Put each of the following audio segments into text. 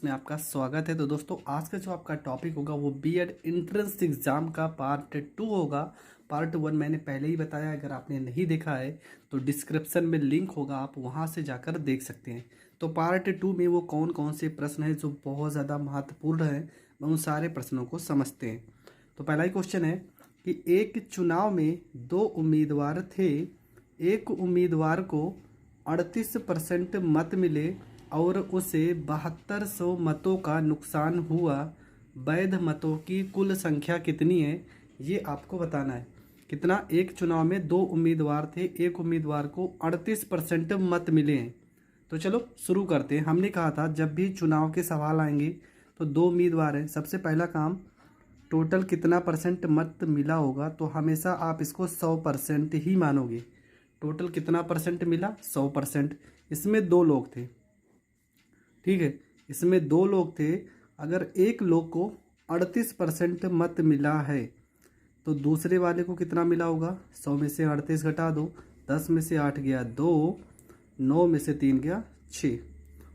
में आपका स्वागत है। तो दोस्तों आज का जो आपका टॉपिक होगा वो बीएड एंट्रेंस एग्ज़ाम का पार्ट 2 होगा। पार्ट 1 मैंने पहले ही बताया, अगर आपने नहीं देखा है तो डिस्क्रिप्शन में लिंक होगा, आप वहां से जाकर देख सकते हैं। तो पार्ट 2 में वो कौन कौन से प्रश्न हैं जो बहुत ज़्यादा महत्वपूर्ण हैं, उन सारे प्रश्नों को समझते हैं। तो पहला ही क्वेश्चन है कि एक चुनाव में 2 उम्मीदवार थे। एक उम्मीदवार को 38% मत मिले और उसे 7200 मतों का नुकसान हुआ। वैध मतों की कुल संख्या कितनी है, ये आपको बताना है। कितना? एक चुनाव में 2 उम्मीदवार थे, एक उम्मीदवार को 38% मत मिले हैं। तो चलो शुरू करते हैं। हमने कहा था जब भी चुनाव के सवाल आएंगे तो 2 उम्मीदवार हैं, सबसे पहला काम टोटल कितना परसेंट मत मिला होगा, तो हमेशा आप इसको 100% ही मानोगे। टोटल कितना परसेंट मिला? 100%। इसमें 2 लोग थे, ठीक है, इसमें 2 लोग थे। अगर एक लोग को 38% मत मिला है तो दूसरे वाले को कितना मिला होगा? 100 में से 38 घटा दो, 10 में से 8 गया 2, 9 में से 3 गया 6,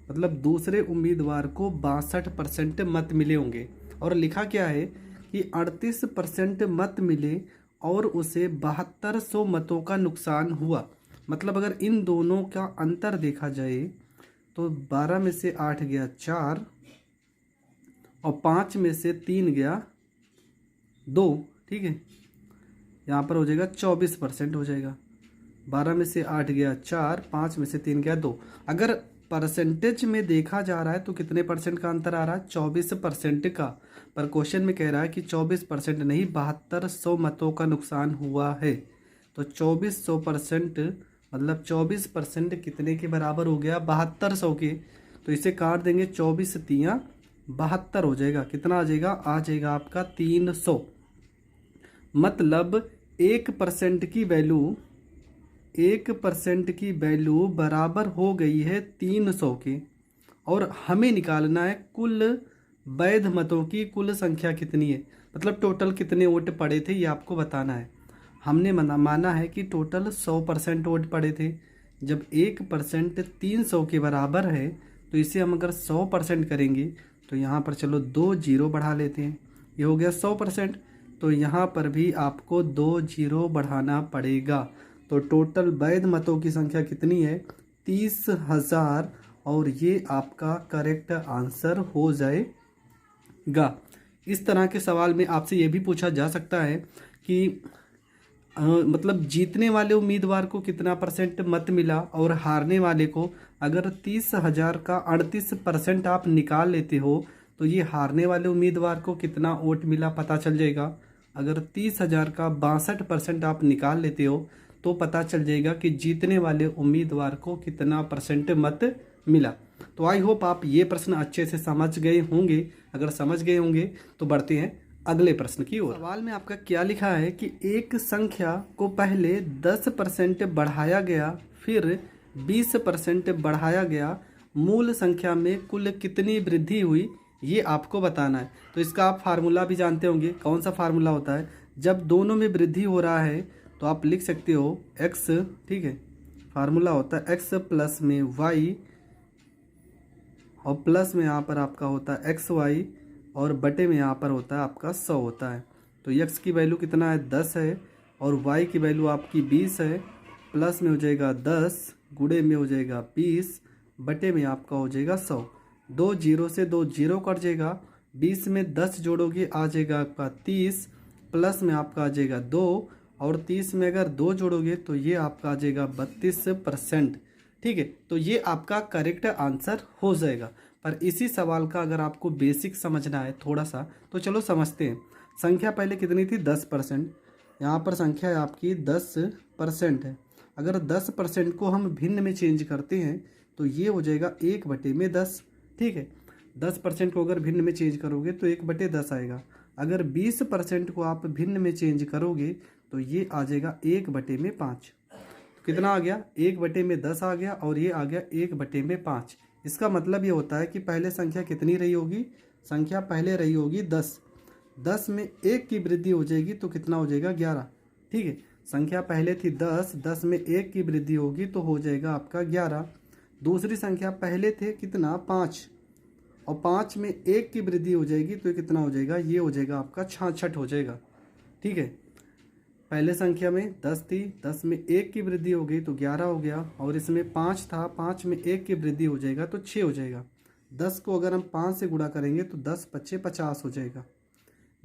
मतलब दूसरे उम्मीदवार को 62% मत मिले होंगे। और लिखा क्या है कि 38% मत मिले और उसे 7200 मतों का नुकसान हुआ। मतलब अगर इन दोनों का अंतर देखा जाए तो 12 में से 8 गया 4 और 5 में से 3 गया 2, ठीक है, यहाँ पर हो जाएगा 24% हो जाएगा। 12 में से 8 गया 4, 5 में से 3 गया 2। अगर परसेंटेज में देखा जा रहा है तो कितने परसेंट का अंतर आ रहा है? 24% का। पर क्वेश्चन में कह रहा है कि 24% नहीं, 7200 मतों का नुकसान हुआ है। तो 2400% मतलब 24% कितने के बराबर हो गया? 7200 के। तो इसे काट देंगे, 24 तियाँ 72 हो जाएगा। कितना आ जाएगा? आ जाएगा आपका 300। मतलब 1% की वैल्यू 1% की वैल्यू बराबर हो गई है 300 के। और हमें निकालना है कुल वैध मतों की कुल संख्या कितनी है, मतलब टोटल कितने वोट पड़े थे, ये आपको बताना है। हमने माना है कि टोटल 100% वोट पड़े थे। जब 1% 300 के बराबर है तो इसे हम अगर 100% करेंगे तो यहाँ पर चलो 2 जीरो बढ़ा लेते हैं, ये हो गया 100%। तो यहाँ पर भी आपको 2 जीरो बढ़ाना पड़ेगा। तो टोटल वैध मतों की संख्या कितनी है? 30,000। और ये आपका करेक्ट आंसर हो जाएगा। इस तरह के सवाल में आपसे ये भी पूछा जा सकता है कि मतलब जीतने वाले उम्मीदवार को कितना परसेंट मत मिला और हारने वाले को। अगर 30,000 का 38% आप निकाल लेते हो तो ये हारने वाले उम्मीदवार को कितना वोट मिला पता चल जाएगा। अगर 30,000 का 62% आप निकाल लेते हो तो पता चल जाएगा कि जीतने वाले उम्मीदवार को कितना परसेंट मत मिला। तो आई होप आप ये प्रश्न अच्छे से समझ गए होंगे। अगर समझ गए होंगे तो बढ़ते हैं अगले प्रश्न की ओर। सवाल में आपका क्या लिखा है कि एक संख्या को पहले 10% बढ़ाया गया, फिर 20% बढ़ाया गया, मूल संख्या में कुल कितनी वृद्धि हुई, ये आपको बताना है। तो इसका आप फार्मूला भी जानते होंगे। कौन सा फार्मूला होता है? जब दोनों में वृद्धि हो रहा है तो आप लिख सकते हो x, ठीक है, फार्मूला होता है x प्लस में y और प्लस में यहाँ पर आपका होता है xy और बटे में यहाँ पर होता है आपका 100 होता है। तो x की वैल्यू कितना है? 10 है और y की वैल्यू आपकी 20 है। प्लस में हो जाएगा 10, गुणे में हो जाएगा 20, बटे में आपका हो जाएगा 100। 2 जीरो से 2 जीरो कट जाएगा, 20 में 10 जोड़ोगे आ जाएगा आपका 30, प्लस में आपका आ जाएगा 2 और 30 में अगर 2 जोड़ोगे तो ये आपका आ जाएगा 32%, ठीक है। तो ये आपका करेक्ट आंसर हो जाएगा। पर इसी सवाल का अगर आपको बेसिक समझना है थोड़ा सा तो चलो समझते हैं। संख्या पहले कितनी थी? 10%। यहाँ पर संख्या आपकी 10% है। अगर 10% को हम भिन्न में चेंज करते हैं तो ये हो जाएगा 1/10, ठीक है। 10% को अगर भिन्न में चेंज करोगे तो 1/10 आएगा। अगर 20% को आप भिन्न में चेंज करोगे तो ये आ जाएगा 1/5। कितना आ गया? 1/10 आ गया और ये आ गया 1/5। इसका मतलब ये होता है कि पहले संख्या कितनी रही होगी? संख्या पहले रही होगी 10। 10 में 1 की वृद्धि हो जाएगी तो कितना हो जाएगा? 11, ठीक है। संख्या पहले थी 10, 10 में 1 की वृद्धि होगी तो हो जाएगा आपका 11। दूसरी संख्या पहले थे कितना? 5 और 5 में 1 की वृद्धि हो जाएगी तो ये कितना हो जाएगा, ये हो जाएगा आपका 66 हो जाएगा। ठीक है, पहले संख्या में 10 थी, 10 में 1 की वृद्धि हो गई तो 11 हो गया, और इसमें 5 था, 5 में 1 की वृद्धि हो जाएगा तो 6 हो जाएगा। 10 को अगर हम 5 से गुणा करेंगे तो 10 पच्चे 50 हो जाएगा।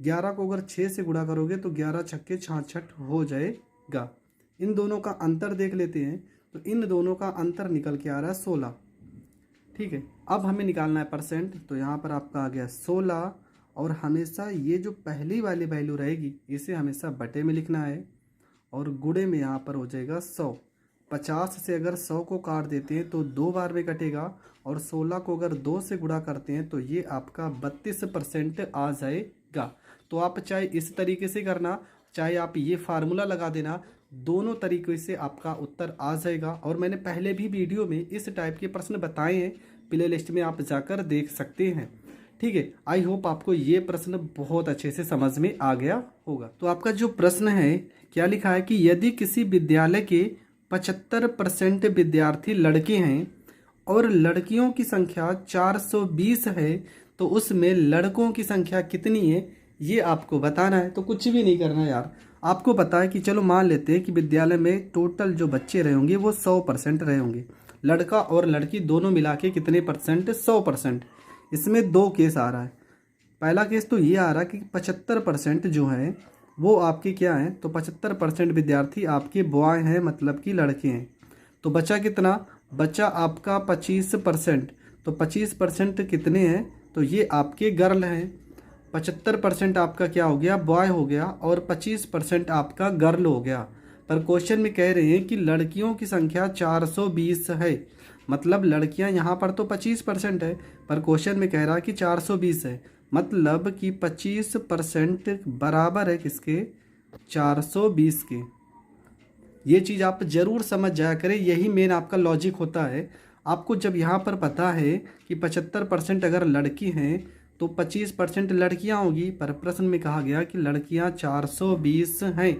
11 को अगर 6 से गुणा करोगे तो 11 छक्के 66 हो जाएगा। इन दोनों का अंतर देख लेते हैं, तो इन दोनों का अंतर निकल के आ रहा है 16। ठीक है, अब हमें निकालना है परसेंट, तो यहाँ पर आपका आ गया 16, और हमेशा ये जो पहली वाली वैल्यू रहेगी इसे हमेशा बटे में लिखना है, और गुणे में यहाँ पर हो जाएगा 100। 50 से अगर 100 को काट देते हैं तो 2 बार में कटेगा, और 16 को अगर 2 से गुणा करते हैं तो ये आपका 32% आ जाएगा। तो आप चाहे इस तरीके से करना, चाहे आप ये फार्मूला लगा देना, दोनों तरीके से आपका उत्तर आ जाएगा। और मैंने पहले भी वीडियो में इस टाइप के प्रश्न बताए हैं, प्ले लिस्ट में आप जाकर देख सकते हैं। ठीक है, आई होप आपको ये प्रश्न बहुत अच्छे से समझ में आ गया होगा। तो आपका जो प्रश्न है क्या लिखा है कि यदि किसी विद्यालय के 75% विद्यार्थी लड़के हैं और लड़कियों की संख्या 420 है तो उसमें लड़कों की संख्या कितनी है, ये आपको बताना है। तो कुछ भी नहीं करना यार, आपको पता है कि चलो मान लेते हैं कि विद्यालय में टोटल जो बच्चे रहे होंगे वो 100% रहे होंगे, लड़का और लड़की दोनों मिला के कितने परसेंट, 100%। इसमें 2 केस आ रहा है। पहला केस तो ये आ रहा है कि 75% जो है वो आपके क्या हैं, तो 75% विद्यार्थी आपके बॉय हैं, मतलब कि लड़के हैं। तो बचा कितना, बचा आपका 25%। तो 25% कितने हैं, तो ये आपके गर्ल हैं। 75% आपका क्या हो गया, बॉय हो गया, और 25% आपका गर्ल हो गया। पर क्वेश्चन में कह रहे हैं कि लड़कियों की संख्या 420 है, मतलब लड़कियां यहाँ पर तो 25% है, पर क्वेश्चन में कह रहा है कि 420 है, मतलब कि 25% बराबर है किसके, 420 के। ये चीज़ आप ज़रूर समझ जाया करें, यही मेन आपका लॉजिक होता है। आपको जब यहाँ पर पता है कि 75% अगर लड़की हैं तो 25% लड़कियाँ होगी, पर प्रश्न में कहा गया कि लड़कियाँ 420 हैं,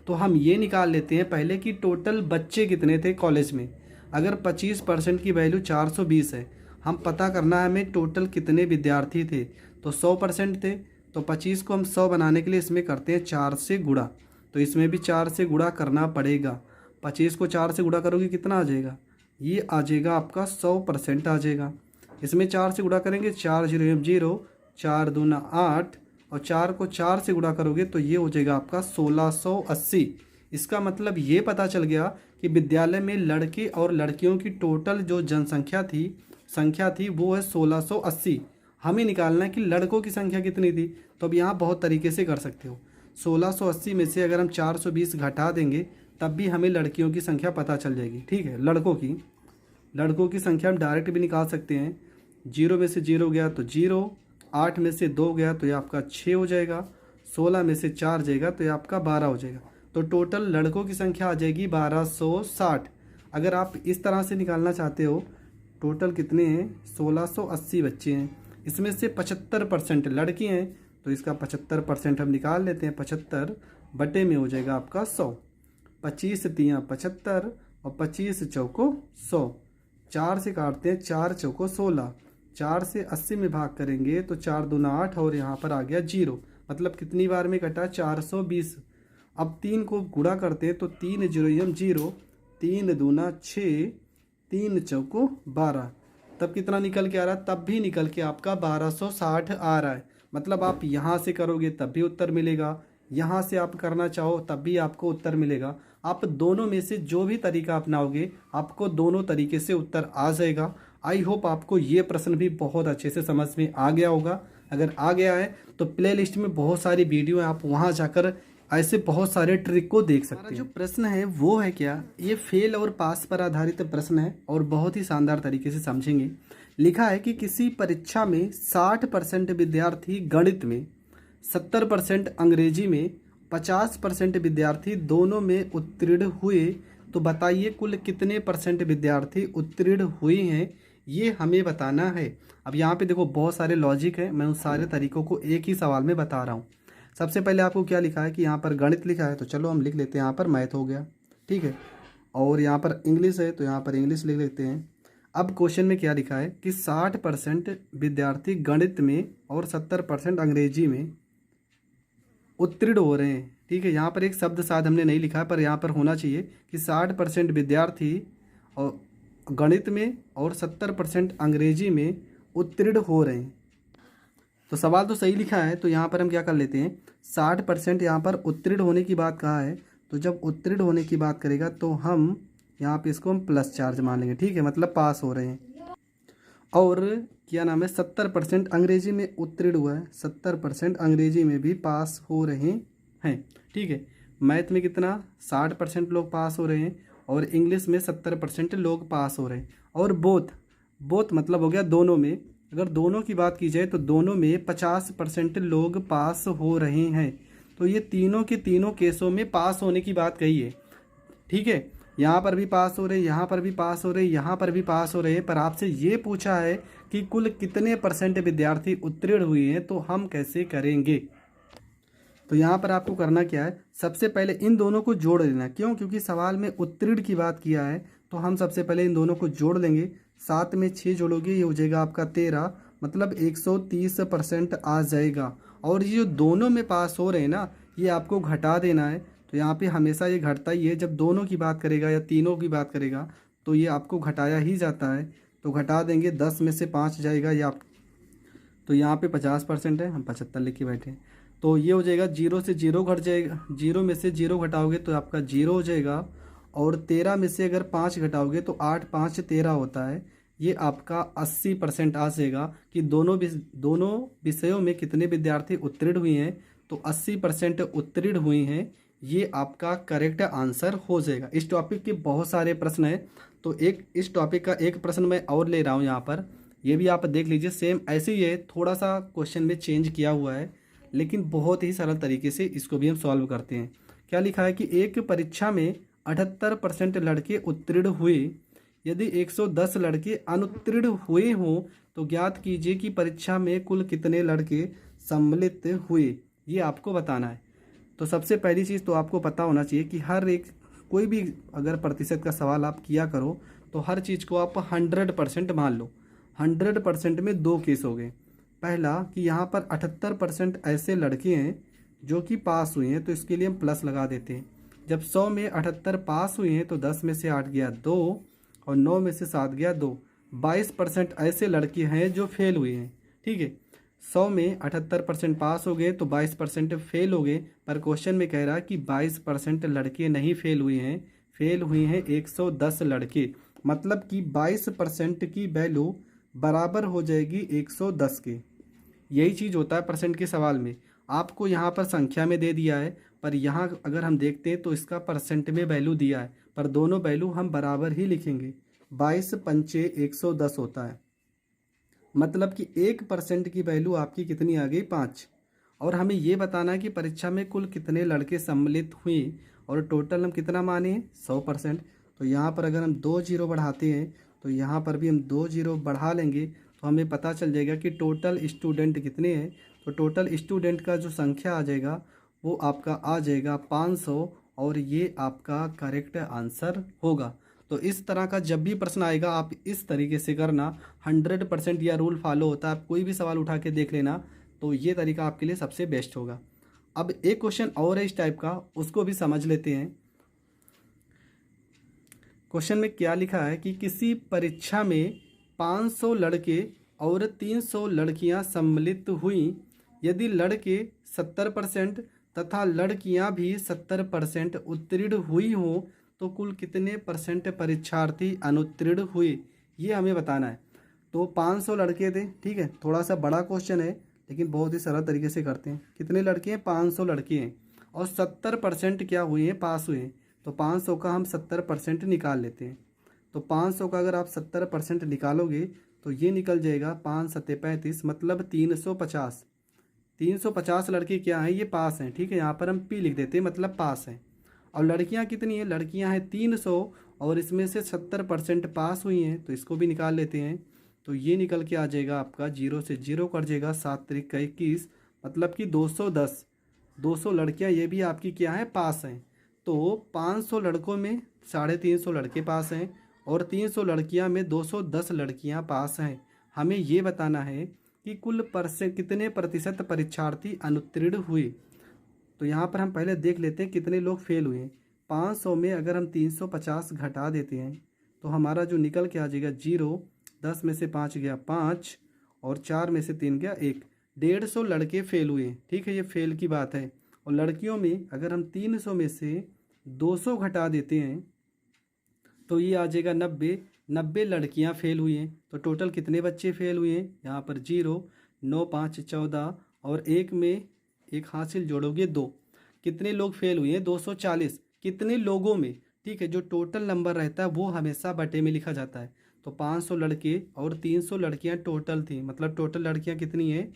तो हम ये निकाल लेते हैं पहले कि टोटल बच्चे कितने थे कॉलेज में। अगर 25% की वैल्यू 420 है, हम पता करना है हमें टोटल कितने विद्यार्थी थे, तो 100% थे। तो 25 को हम 100 बनाने के लिए इसमें करते हैं 4 से गुणा, तो इसमें भी 4 से गुणा करना पड़ेगा। 25 को 4 से गुणा करोगे कितना आ जाएगा, ये आ जाएगा आपका 100% आ जाएगा। इसमें 4 से गुणा करेंगे, 4 0 0, 4 दूना 8, और 4 को 4 से गुणा करोगे तो ये हो जाएगा आपका 1680। इसका मतलब ये पता चल गया कि विद्यालय में लड़के और लड़कियों की टोटल जो जनसंख्या थी वो है 1680। हमें निकालना है कि लड़कों की संख्या कितनी थी, तो अब यहाँ बहुत तरीके से कर सकते हो। 1680 में से अगर हम 420 घटा देंगे तब भी हमें लड़कियों की संख्या पता चल जाएगी। ठीक है, लड़कों की संख्या हम डायरेक्ट भी निकाल सकते हैं। 0 में से 0 गया तो 0, 8 में से 2 गया तो ये आपका 6 हो जाएगा, 16 में से 4 जाएगा तो ये आपका 12 हो जाएगा। तो टोटल लड़कों की संख्या आ जाएगी 1260। अगर आप इस तरह से निकालना चाहते हो, टोटल कितने हैं, 1680 बच्चे हैं, इसमें से 75% लड़की हैं, तो इसका 75% हम निकाल लेते हैं। 75 बटे में हो जाएगा आपका 100। 25 तियाँ 75 और 25 चौको 100। 4 से काटते हैं, 4 चौको 16। 4 से 80 में भाग करेंगे तो 4 दूना 8, और यहाँ पर आ गया 0, मतलब कितनी बार में कटा, 420। अब 3 को गुणा करते हैं तो 3 0 0, 3 दूना 6, 3 चौको 12, तब कितना निकल के आ रहा है, तब भी निकल के आपका 1260 आ रहा है। मतलब आप यहाँ से करोगे तब भी उत्तर मिलेगा, यहाँ से आप करना चाहो तब भी आपको उत्तर मिलेगा। आप दोनों में से जो भी तरीका अपनाओगे आपको दोनों तरीके से उत्तर आ जाएगा। आई होप आपको ये प्रश्न भी बहुत अच्छे से समझ में आ गया होगा। अगर आ गया है तो प्ले लिस्ट में बहुत सारी वीडियो है, आप वहाँ जाकर ऐसे बहुत सारे ट्रिक को देख सकते हैं। जो प्रश्न है वो है क्या, ये फेल और पास पर आधारित प्रश्न है और बहुत ही शानदार तरीके से समझेंगे। लिखा है कि किसी परीक्षा में 60% विद्यार्थी गणित में, 70% अंग्रेजी में, 50% विद्यार्थी दोनों में उत्तीर्ण हुए, तो बताइए कुल कितने परसेंट विद्यार्थी उत्तीर्ण हुए हैं, ये हमें बताना है। अब यहाँ पे देखो बहुत सारे लॉजिक है, मैं उन सारे तरीकों को एक ही सवाल में बता रहा हूँ। सबसे पहले आपको क्या लिखा है कि यहाँ पर गणित लिखा है, तो चलो हम लिख लेते हैं यहाँ पर मैथ हो गया, ठीक है। और यहाँ पर इंग्लिश है तो यहाँ पर इंग्लिश लिख लेते हैं। अब क्वेश्चन में क्या लिखा है कि 60% विद्यार्थी गणित में और 70% अंग्रेजी में उत्तीर्ण हो रहे हैं। ठीक है, यहाँ पर एक शब्द शायद हमने नहीं लिखा है, पर यहाँ पर होना चाहिए कि 60% विद्यार्थी और गणित में और 70% अंग्रेजी में उत्तीर्ण हो रहे हैं। तो सवाल तो सही लिखा है, तो यहाँ पर हम क्या कर लेते हैं, 60% यहाँ पर उत्तीर्ण होने की बात कहा है, तो जब उत्तीर्ण होने की बात करेगा तो हम यहाँ पे इसको हम प्लस चार्ज मान लेंगे। ठीक है, मतलब पास हो रहे हैं। और क्या नाम है, 70% अंग्रेजी में उत्तीर्ण हुआ है, 70% अंग्रेजी में भी पास हो रहे हैं। ठीक है, मैथ में कितना 60% लोग पास हो रहे हैं और इंग्लिश में 70% लोग पास हो रहे हैं। और बोथ मतलब हो गया दोनों में, अगर दोनों की बात की जाए तो दोनों में 50% लोग पास हो रहे हैं। तो ये तीनों के तीनों केसों में पास होने की बात कही है। ठीक है, यहाँ पर भी पास हो रहे, यहाँ पर भी पास हो रहे, यहाँ पर भी पास हो रहे हैं, पर आपसे ये पूछा है कि कुल कितने % विद्यार्थी उत्तीर्ण हुए हैं, तो हम कैसे करेंगे। तो यहाँ पर आपको करना क्या है, सबसे पहले इन दोनों को जोड़ देना। क्यों, क्योंकि सवाल में उत्तीर्ण की बात किया है, तो हम सबसे पहले इन दोनों को जोड़ लेंगे। 7 में 6 जोड़ोगे, ये हो जाएगा आपका 13, मतलब 130% आ जाएगा। और ये जो दोनों में पास हो रहे हैं ना, ये आपको घटा देना है। तो यहाँ पे हमेशा ये घटता ही है, जब दोनों की बात करेगा या तीनों की बात करेगा तो ये आपको घटाया ही जाता है। तो घटा देंगे, 10 में से 5 जाएगा ये आप, तो यहाँ पे 50% है, हम 75 लिख के बैठे हैं। तो ये हो जाएगा 0 से 0 घट जाएगा, 0 में से 0 घटाओगे तो आपका 0 हो जाएगा। और 13 में से अगर 5 घटाओगे तो 8 5 13 होता है। ये आपका 80% आ जाएगा कि दोनों विषयों में कितने विद्यार्थी उत्तीर्ण हुए हैं, तो 80% उत्तीर्ण हुए हैं। ये आपका करेक्ट आंसर हो जाएगा। इस टॉपिक के बहुत सारे प्रश्न हैं, तो एक इस टॉपिक का एक प्रश्न मैं और ले रहा हूँ यहाँ पर, ये भी आप देख लीजिए। सेम ऐसे ही है, थोड़ा सा क्वेश्चन में चेंज किया हुआ है, लेकिन बहुत ही सरल तरीके से इसको भी हम सॉल्व करते हैं। क्या लिखा है कि एक परीक्षा में 78% लड़के उत्तीर्ण हुए, यदि 110 लड़के अनुत्तीर्ण हुए हों तो ज्ञात कीजिए कि परीक्षा में कुल कितने लड़के सम्मिलित हुए। ये आपको बताना है। तो सबसे पहली चीज़ तो आपको पता होना चाहिए कि हर एक कोई भी अगर प्रतिशत का सवाल आप किया करो तो हर चीज़ को आप 100% मान लो। 100% में दो केस हो गए। पहला कि यहाँ पर 78% ऐसे लड़के हैं जो कि पास हुए हैं, तो इसके लिए हम प्लस लगा देते हैं। जब 100 में 78 पास हुए हैं तो 10 में से 8 गया 2 और 9 में से 7 गया 2। 22% ऐसे लड़के हैं जो फेल हुए हैं। ठीक है, 100 में 78% पास हो गए तो 22% फेल हो गए, पर क्वेश्चन में कह रहा है कि 22% लड़के नहीं फेल हुए हैं, फेल हुए हैं 110 लड़के। मतलब कि 22% की वैल्यू बराबर हो जाएगी 110 के। यही चीज़ होता है परसेंट के सवाल में। आपको यहाँ पर संख्या में दे दिया है, पर यहाँ अगर हम देखते हैं तो इसका परसेंट में वैल्यू दिया है, पर दोनों वैल्यू हम बराबर ही लिखेंगे। 22 पंचे 110 होता है, मतलब कि 1% की वैल्यू आपकी कितनी आ गई, 5। और हमें ये बताना है कि परीक्षा में कुल कितने लड़के सम्मिलित हुए, और टोटल हम कितना माने, 100%। तो यहाँ पर अगर हम 2 जीरो बढ़ाते हैं तो यहाँ पर भी हम 2 जीरो बढ़ा लेंगे, तो हमें पता चल जाएगा कि टोटल स्टूडेंट कितने हैं। तो टोटल स्टूडेंट का जो संख्या आ जाएगा वो आपका आ जाएगा 500, और ये आपका करेक्ट आंसर होगा। तो इस तरह का जब भी प्रश्न आएगा आप इस तरीके से करना। 100% यह रूल फॉलो होता है। आप कोई भी सवाल उठा के देख लेना, तो ये तरीका आपके लिए सबसे बेस्ट होगा। अब एक क्वेश्चन और है इस टाइप का, उसको भी समझ लेते हैं। क्वेश्चन में क्या लिखा है कि किसी परीक्षा में 500 लड़के और 300 लड़कियां सम्मिलित हुई, यदि लड़के 70% तथा लड़कियां भी 70% उत्तीर्ण हुई हों तो कुल कितने % परीक्षार्थी अनुत्तीर्ण हुए, ये हमें बताना है। तो 500 लड़के थे। ठीक है, थोड़ा सा बड़ा क्वेश्चन है लेकिन बहुत ही सरल तरीके से करते हैं। कितने लड़के हैं, 500 लड़के हैं, और 70% क्या हुए हैं, पास हुए हैं। तो 500 का हम 70% निकाल लेते हैं। तो 500 का अगर आप 70% निकालोगे तो ये निकल जाएगा 5 सत्ते 35, मतलब 350। 350 लड़के क्या हैं, ये पास हैं। ठीक है, यहाँ पर हम पी लिख देते हैं, मतलब पास हैं। और लड़कियां कितनी हैं, लड़कियां हैं 300, और इसमें से 70% पास हुई हैं, तो इसको भी निकाल लेते हैं। तो ये निकल के आ जाएगा आपका 0 से 0 कट जाएगा, 7 त्रिक का 21, मतलब कि 210। 200 लड़कियां ये भी आपकी क्या है, पास हैं। तो 500 लड़कों में 350 लड़के पास हैं, और 300 लड़कियां में 210 लड़कियां पास हैं। हमें ये बताना है कि कुल कितने प्रतिशत परीक्षार्थी अनुत्तीर्ण हुए। तो यहाँ पर हम पहले देख लेते हैं कितने लोग फेल हुए हैं। 500 में अगर हम 350 घटा देते हैं तो हमारा जो निकल के आ जाएगा 0, 10 में से 5 गया 5 और 4 में से 3 गया 1। 150 लड़के फेल हुए हैं, ठीक है, ये फेल की बात है। और लड़कियों में अगर हम 300 में से 200 घटा देते हैं तो ये आ जाएगा 90 लड़कियां फेल हुई हैं। तो टोटल कितने बच्चे फेल हुए हैं, यहाँ पर 0, 9, 5, 14 और 1 में 1 हासिल जोड़ोगे 2। कितने लोग फेल हुए हैं, 240। कितने लोगों में, ठीक है, जो टोटल नंबर रहता है वो हमेशा बटे में लिखा जाता है। तो 500 लड़के और 300 लड़कियां टोटल थी, मतलब टोटल लड़कियां कितनी हैं,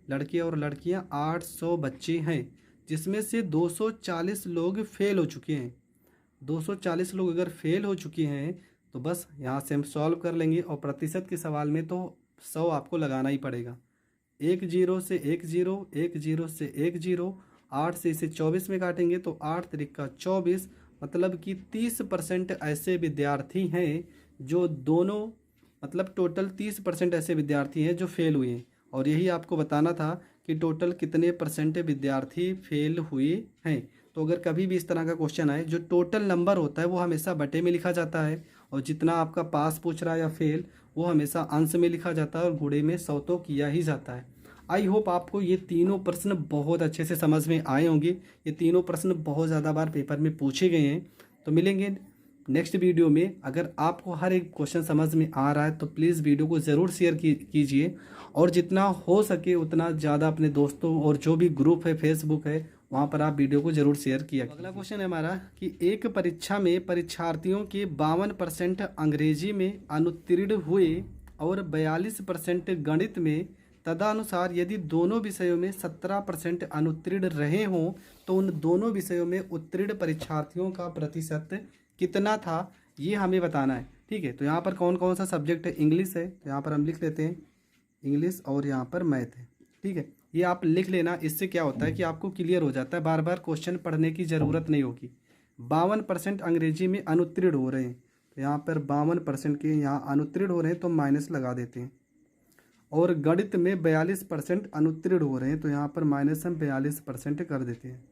लड़के और लड़कियां 800 बच्चे हैं, जिसमें से 240 लोग फेल हो चुके हैं। 240 लोग अगर फेल हो चुके हैं तो बस यहाँ से हम सॉल्व कर लेंगे। और प्रतिशत के सवाल में तो 100 आपको लगाना ही पड़ेगा। 1 0 से 1 0, 1 0 से 1 0, 8 से इसे 24 में काटेंगे तो 8 त्रिका 24, मतलब कि 30% ऐसे विद्यार्थी हैं जो दोनों, मतलब टोटल 30% ऐसे विद्यार्थी हैं जो फेल हुए हैं। और यही आपको बताना था कि टोटल कितने परसेंट विद्यार्थी फेल हुए हैं। तो अगर कभी भी इस तरह का क्वेश्चन आए, जो टोटल नंबर होता है वो हमेशा बटे में लिखा जाता है, और जितना आपका पास पूछ रहा है या फेल वो हमेशा अंश में लिखा जाता है, और गुणे में 100 तो किया ही जाता है। आई होप आपको ये तीनों प्रश्न बहुत अच्छे से समझ में आए होंगे। ये तीनों प्रश्न बहुत ज़्यादा बार पेपर में पूछे गए हैं। तो मिलेंगे नेक्स्ट वीडियो में। अगर आपको हर एक क्वेश्चन समझ में आ रहा है तो प्लीज़ वीडियो को ज़रूर शेयर कीजिए, और जितना हो सके उतना ज़्यादा अपने दोस्तों और जो भी ग्रुप है, फेसबुक है, वहाँ पर आप वीडियो को ज़रूर शेयर किया। अगला क्वेश्चन है हमारा कि एक परीक्षा में परीक्षार्थियों के 52% अंग्रेजी में अनुत्तीर्ण हुए और 42% गणित में, तदनुसार यदि दोनों विषयों में 17% अनुत्तीर्ण रहे हों तो उन दोनों विषयों में उत्तीर्ण परीक्षार्थियों का प्रतिशत कितना था, ये हमें बताना है। ठीक है, तो यहाँ पर कौन कौन सा सब्जेक्ट है, इंग्लिश है, तो यहाँ पर हम लिख लेते हैं इंग्लिश, और यहाँ पर मैथ है। ठीक है, ये आप लिख लेना। इससे क्या होता है कि आपको क्लियर हो जाता है, बार बार क्वेश्चन पढ़ने की ज़रूरत नहीं होगी। 52% अंग्रेजी में अनुत्तीर्ण हो रहे हैं, तो यहाँ पर 52% के यहाँ अनुत्तीर्ण हो रहे हैं तो माइनस लगा देते हैं। और गणित में 42% अनुत्तीर्ण हो रहे हैं, तो यहाँ पर माइनस हम 42% कर देते हैं।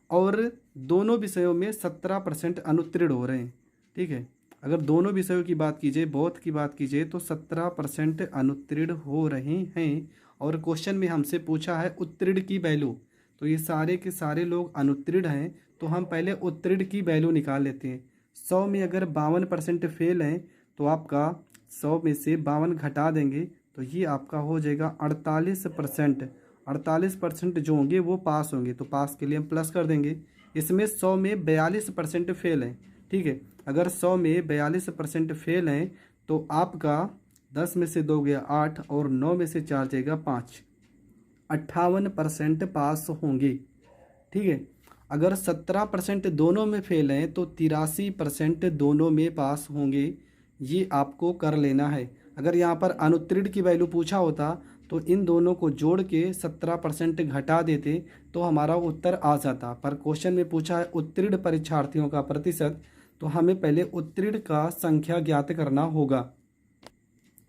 और दोनों विषयों में 17% अनुत्तीर्ण हो रहे हैं। ठीक है, अगर दोनों विषयों की बात कीजिए, बोथ की बात कीजिए, तो 17% अनुत्तीर्ण हो रहे हैं। और क्वेश्चन में हमसे पूछा है उत्तीर्ण की वैल्यू, तो ये सारे के सारे लोग अनुत्तीर्ण हैं, तो हम पहले उत्तीर्ण की वैल्यू निकाल लेते हैं। 100 में अगर 52% फेल हैं तो आपका 100 में से 52 घटा देंगे तो ये आपका हो जाएगा 48%। 48% जो होंगे वो पास होंगे, तो पास के लिए हम प्लस कर देंगे। इसमें 100 में 42% फेल हैं। ठीक है, अगर 100 में 42% फेल हैं तो आपका 10 में से 2 गया 8 और 9 में से 4 जाएगा 5, 58% पास होंगे। ठीक है, अगर 17% दोनों में फेल हैं तो 83% दोनों में पास होंगे। ये आपको कर लेना है। अगर यहाँ पर अनुत्तीर्ण की वैल्यू पूछा होता तो इन दोनों को जोड़ के 17% घटा देते तो हमारा उत्तर आ जाता, पर क्वेश्चन में पूछा है उत्तीर्ण परीक्षार्थियों का प्रतिशत, तो हमें पहले उत्तीर्ण का संख्या ज्ञात करना होगा।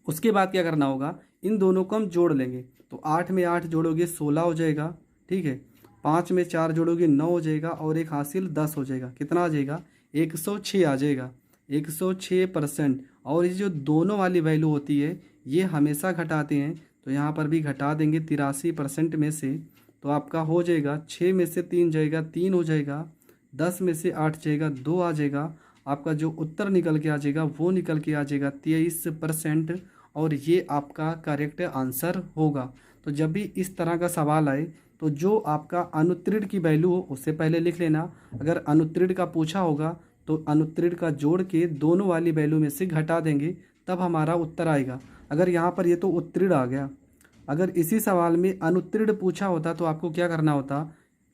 उसके बाद क्या करना होगा, इन दोनों को हम जोड़ लेंगे। तो 8 में 8 जोड़ोगे 16 हो जाएगा। ठीक है, 5 में 4 जोड़ोगे 9 हो जाएगा, और एक हासिल 10 हो जाएगा। कितना आ जाएगा, 106 आ जाएगा, 106%। और ये जो दोनों वाली वैल्यू होती है ये हमेशा घटाते हैं, तो यहाँ पर भी घटा देंगे 83% में से, तो आपका हो जाएगा 6 में से 3 जाएगा 3 हो जाएगा, 10 में से 8 जाएगा 2 आ जाएगा। आपका जो उत्तर निकल के आ जाएगा वो निकल के आ जाएगा 23%, और ये आपका करेक्ट आंसर होगा। तो जब भी इस तरह का सवाल आए तो जो आपका अनुत्तीर्ण की वैल्यू हो उससे पहले लिख लेना। अगर अनुत्तीर्ण का पूछा होगा तो अनुत्तीर्ण का जोड़ के दोनों वाली वैल्यू में से घटा देंगे, तब हमारा उत्तर आएगा। अगर यहाँ पर ये तो उत्तीर्ण आ गया, अगर इसी सवाल में अनुत्तीर्ण पूछा होता तो आपको क्या करना होता,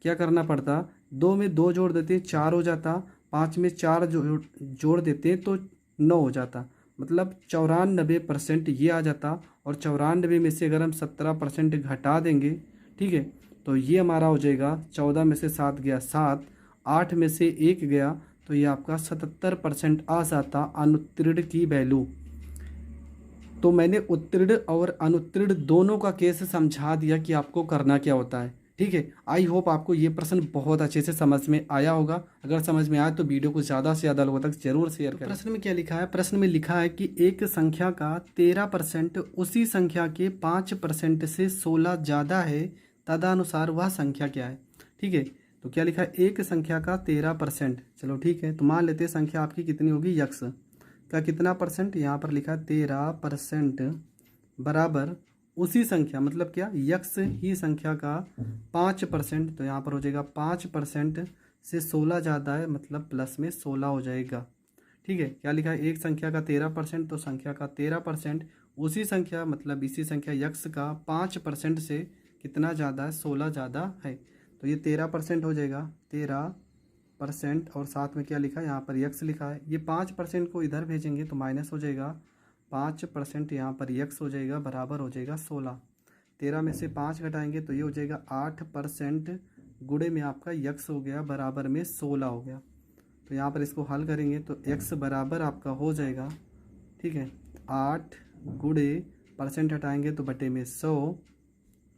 क्या करना पड़ता, 2 में 2 जोड़ देते 4 हो जाता, 5 में 4 जोड़ देते तो 9 हो जाता, मतलब 94% ये आ जाता। और 94 में से अगर हम 17% घटा देंगे, ठीक है, तो ये हमारा हो जाएगा 14 में से 7 गया 7, 8 में से 1 गया तो ये आपका 77% आ जाता अनुत्तीर्ण की वैल्यू। तो मैंने उत्तीर्ण और अनुत्तीर्ण दोनों का केस समझा दिया कि आपको करना क्या होता है। ठीक है, आई होप आपको ये प्रश्न बहुत अच्छे से समझ में आया होगा। अगर समझ में आया तो वीडियो को ज़्यादा से ज़्यादा लोगों तक जरूर शेयर करें। प्रश्न में क्या लिखा है? प्रश्न में लिखा है कि एक संख्या का 13% उसी संख्या के 5% से 16 ज़्यादा है, तदनुसार वह संख्या क्या है। ठीक है, तो क्या लिखा है? एक संख्या का 13%। चलो ठीक है, तो मान लेते हैं संख्या आपकी कितनी होगी, यक्स का कितना परसेंट, यहाँ पर लिखा है 13% बराबर उसी संख्या, मतलब क्या, यक्स ही संख्या का 5%। तो यहाँ पर हो जाएगा 5% से 16 ज़्यादा है, मतलब प्लस में 16 हो जाएगा। ठीक है, क्या लिखा है? एक संख्या का 13%, तो संख्या का 13% उसी संख्या, मतलब इसी संख्या यक्स का 5% से कितना ज़्यादा है, 16 ज़्यादा है। तो ये 13% हो जाएगा, 13%, और साथ में क्या लिखा है, यहाँ पर यक्स लिखा है। ये 5% को इधर भेजेंगे तो माइनस हो जाएगा, 5% यहाँ पर यक्स हो जाएगा, बराबर हो जाएगा 16। 13 में से 5 घटाएंगे तो ये हो जाएगा 8%, गुणे में आपका यक्स हो गया, बराबर में 16 हो गया। तो यहाँ पर इसको हल करेंगे तो एक्स बराबर आपका हो जाएगा, ठीक है, 8 गुणे परसेंट हटाएंगे तो बटे में 100,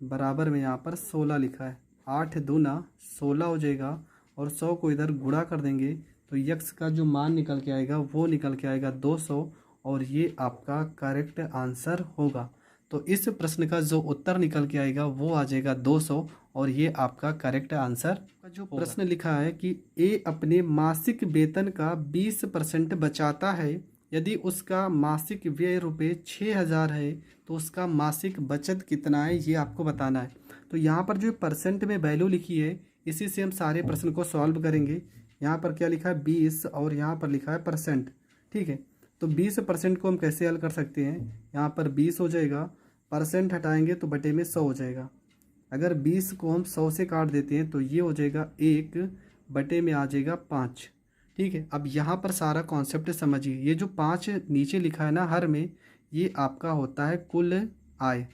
बराबर में यहाँ पर 16 लिखा है। 8 दूना 16 हो जाएगा, और 100 को इधर गुणा कर देंगे तो यक्स का जो मान निकल के आएगा वो निकल के आएगा 200, और ये आपका करेक्ट आंसर होगा। तो इस प्रश्न का जो उत्तर निकल के आएगा वो आ जाएगा 200, और ये आपका करेक्ट आंसर जो प्रश्न लिखा है कि ए अपने मासिक वेतन का 20% बचाता है, यदि उसका मासिक व्यय रुपये 6000 है तो उसका मासिक बचत कितना है, ये आपको बताना है। तो यहाँ पर जो परसेंट में वैल्यू लिखी है, इसी से हम सारे प्रश्न को सॉल्व करेंगे। यहाँ पर क्या लिखा है, 20, और यहाँ पर लिखा है परसेंट। ठीक है, तो 20% को हम कैसे हल कर सकते हैं, यहाँ पर 20 हो जाएगा, परसेंट हटाएंगे तो बटे में 100 हो जाएगा। अगर 20 को हम 100 से काट देते हैं तो ये हो जाएगा 1 बटे में आ जाएगा 5। ठीक है, अब यहाँ पर सारा कॉन्सेप्ट समझिए। ये जो 5 नीचे लिखा है ना हर में, ये आपका होता है कुल आय।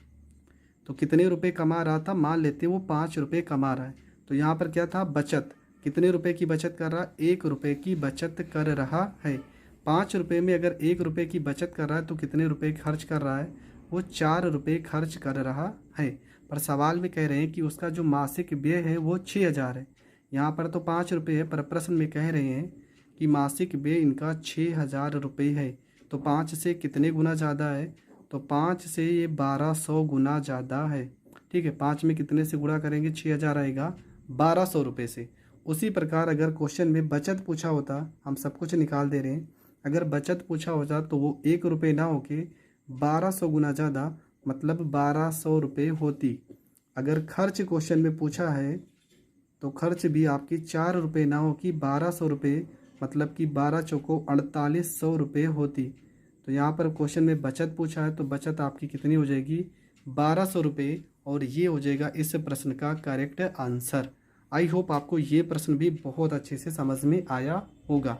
तो कितने रुपए कमा रहा था, मान लेते हैं वो 5 रुपये कमा रहा है। तो यहाँ पर क्या था, बचत, कितने रुपए की बचत कर रहा है, 1 रुपये की बचत कर रहा है। 5 रुपये में अगर 1 रुपये की बचत कर रहा है तो कितने रुपए खर्च कर रहा है, वो 4 रुपये खर्च कर रहा है। पर सवाल में कह रहे हैं कि उसका जो मासिक व्यय है वो 6000 है। यहाँ पर तो 5 रुपये है, पर प्रश्न में कह रहे हैं कि मासिक व्यय इनका 6000 रुपये है। तो 5 से कितने गुना ज़्यादा है, तो 5 से ये 1200 गुना ज़्यादा है। ठीक है, 5 में कितने से गुणा करेंगे, 6000 आएगा 1200 रुपये से। उसी प्रकार अगर क्वेश्चन में बचत पूछा होता, हम सब कुछ निकाल दे रहे हैं, अगर बचत पूछा होता तो वो 1 रुपये ना होके 1200 गुना ज़्यादा, मतलब 1200 रुपये होती। अगर खर्च क्वेश्चन में पूछा है तो खर्च भी आपकी 4 रुपये ना हो कि 1200 रुपये, मतलब कि 12 चौको 4800 रुपये होती। तो यहाँ पर क्वेश्चन में बचत पूछा है तो बचत आपकी कितनी हो जाएगी, 1200 रुपये, और ये हो जाएगा इस प्रश्न का करेक्ट आंसर। आई होप आपको ये प्रश्न भी बहुत अच्छे से समझ में आया होगा।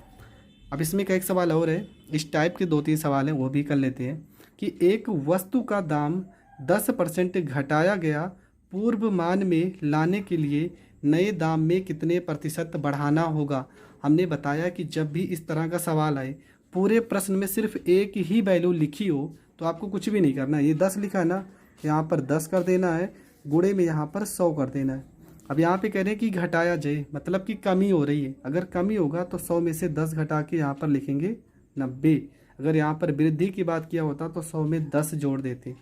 अब इसमें का एक सवाल और है, इस टाइप के 2-3 सवाल हैं, वो भी कर लेते हैं। कि एक वस्तु का दाम 10% घटाया गया, पूर्व मान में लाने के लिए नए दाम में कितने प्रतिशत बढ़ाना होगा। हमने बताया कि जब भी इस तरह का सवाल आए, पूरे प्रश्न में सिर्फ एक ही वैल्यू लिखी हो तो आपको कुछ भी नहीं करना है। ये 10 लिखा है ना, यहाँ पर 10 कर देना है, गुणे में यहाँ पर 100 कर देना है। अब यहाँ पे कह रहे हैं कि घटाया जाए, मतलब कि कमी हो रही है। अगर कमी होगा तो 100 में से 10 घटा के यहाँ पर लिखेंगे 90। अगर यहाँ पर वृद्धि की बात किया होता तो 100 में 10 जोड़ देते,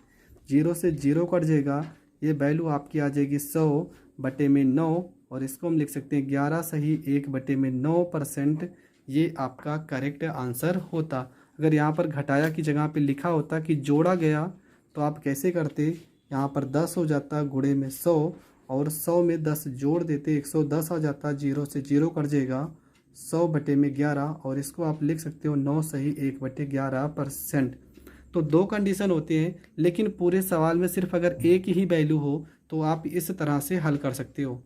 0 से 0 कट जाएगा, ये वैल्यू आपकी आ जाएगी 100 बटे में 9, और इसको हम लिख सकते हैं 11 सही 1 बटे में 9%। ये आपका करेक्ट आंसर होता। अगर यहाँ पर घटाया की जगह पे लिखा होता कि जोड़ा गया तो आप कैसे करते, यहाँ पर 10 हो जाता गुणे में 100, और 100 में 10 जोड़ देते, 110 आ जाता, 0 से 0 कट जाएगा, 100 बटे में 11, और इसको आप लिख सकते हो 9 सही 1 बटे 11%। तो 2 कंडीशन होते हैं, लेकिन पूरे सवाल में सिर्फ अगर एक ही वैल्यू हो तो आप इस तरह से हल कर सकते हो।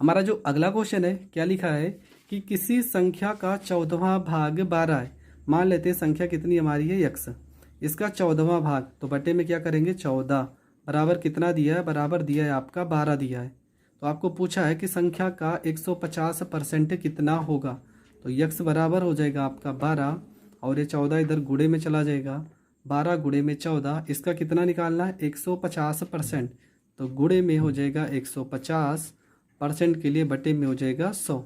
हमारा जो अगला क्वेश्चन है, क्या लिखा है कि किसी संख्या का 14वां भाग 12 है। मान लेते हैं संख्या कितनी हमारी है, x, इसका 14वां भाग, तो बटे में क्या करेंगे 14, बराबर कितना दिया है, बराबर दिया है आपका 12 दिया है। तो आपको पूछा है कि संख्या का 150% कितना होगा। तो यक्स बराबर हो जाएगा आपका 12 और ये 14 इधर गुणे में चला जाएगा। 12 गुणे में 14, इसका कितना निकालना है 150%। तो गुणे में हो जाएगा 150% के लिए बटे में हो जाएगा 100।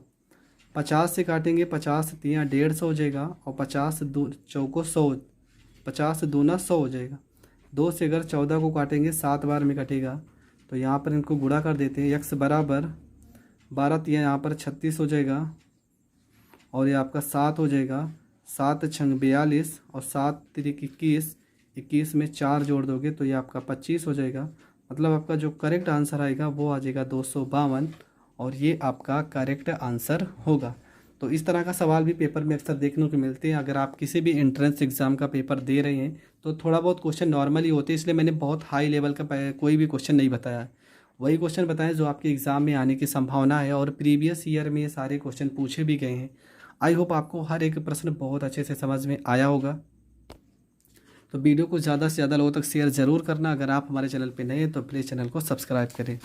50 से काटेंगे 50 तियाँ 150 हो जाएगा और 50 दो चौको 100, 50 दूना 100 हो जाएगा। 2 से अगर 14 को काटेंगे 7 बार में कटेगा तो यहाँ पर इनको गुणा कर देते हैं। यक्स बराबर 12 तियाँ यहाँ पर 36 हो जाएगा और ये आपका 7 हो जाएगा। 7 छंग 42 और 7 तिरिक 21, 21 में 4 जोड़ दोगे तो ये आपका 25 हो जाएगा। मतलब आपका जो करेक्ट आंसर आएगा वो आ जाएगा 252 और ये आपका करेक्ट आंसर होगा। तो इस तरह का सवाल भी पेपर में अक्सर देखने को मिलते हैं। अगर आप किसी भी एंट्रेंस एग्ज़ाम का पेपर दे रहे हैं तो थोड़ा बहुत क्वेश्चन नॉर्मली होते हैं, इसलिए मैंने बहुत हाई लेवल का कोई भी क्वेश्चन नहीं बताया। वही क्वेश्चन बताएं जो आपके एग्ज़ाम में आने की संभावना है और प्रीवियस ईयर में ये सारे क्वेश्चन पूछे भी गए हैं। आई होप आपको हर एक प्रश्न बहुत अच्छे से समझ में आया होगा। तो वीडियो को ज़्यादा से ज़्यादा लोगों तक शेयर ज़रूर करना। अगर आप हमारे चैनल पे नए हैं तो प्लीज़ चैनल को सब्सक्राइब करें।